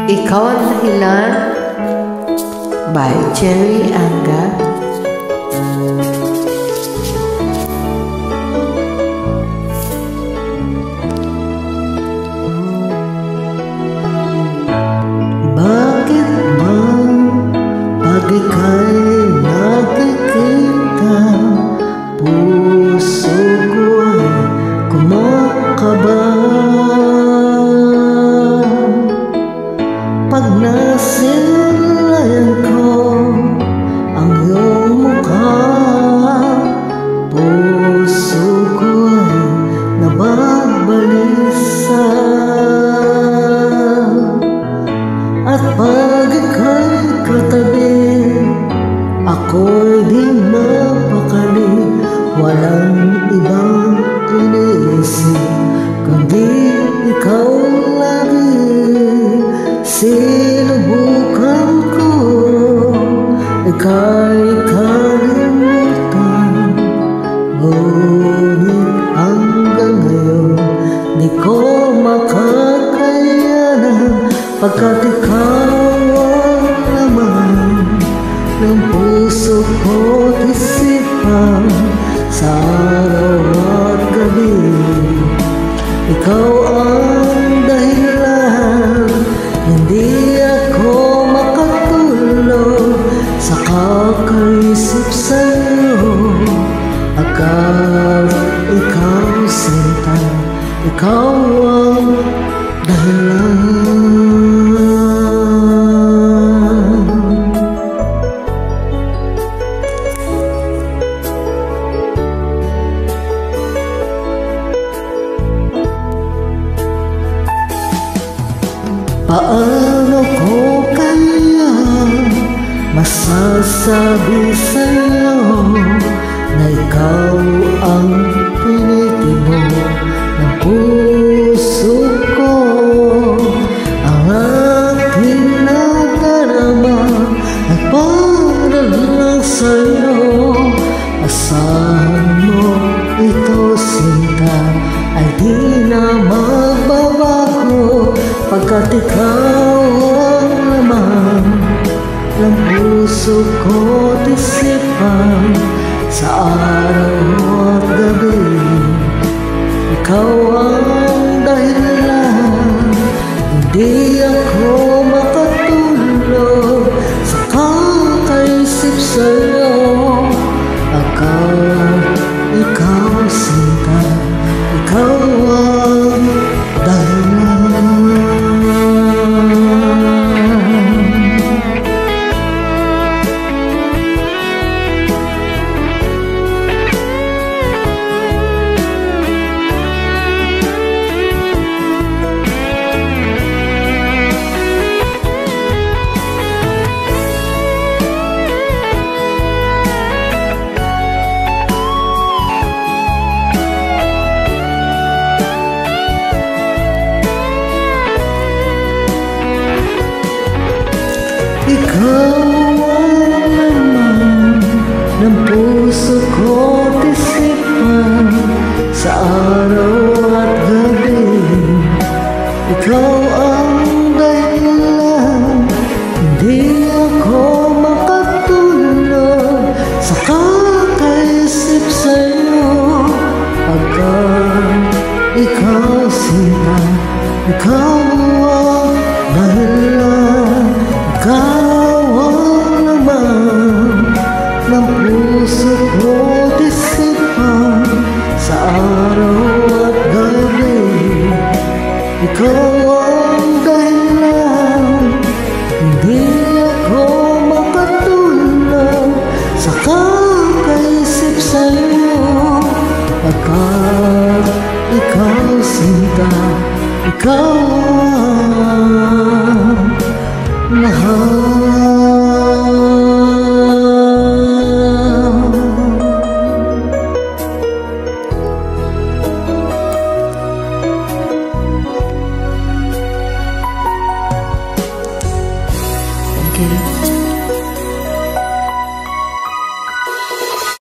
Ikaw ang Dahilan by Cherry Anga. Bakit ba pag ika'y nakikita, puso ko ay kumakaba? Pag nasilayan ko ang iyong mukha, puso ko ay nababalisa. At pag ika'y katabi, ako'y di mapakali. Walang ibang iniisip kundi ikaw lagi. Sinubukan ko ika'y kalimutan, ngunit hanggang ngayon di ko makakayanan, pagkat ikaw ang laman ng puso ko't isipan. Sa araw at gabi, ikaw ang dahilan. Hindi ako makatulog sa kakaisip sa'yo, agad ikaw sinta, ikaw ang dahilan. Paano ko kaya masasabi sa'yo na ikaw ang tinitimo ng puso ko? Ang aking nadarama ay para lang sa'yo. Asahan mo ito, sinta, ay di na magbabago, pagkat ikaw ang laman ng puso ko't isipan. Sa araw at gabi, ikaw ang dahilan. Hindi ako makatulog sa kakaisip sa'yo, pagkat ikaw sinta, ikaw ang dahilan. Ikaw ang laman ng puso ko't isipan. Sa araw at gabi, ikaw ang dahilan. Hindi ako makatulog sa kakaisip sa'yo, pagkat ikaw sinta, ikaw ang dahilan. Ikaw ang laman ng puso ko't isipan. Sa araw at gabi, ikaw ang dahilan. Hindi ako makatulog sa kakaisip sa'yo, pagkat ikaw sinta, ikaw ang mahal.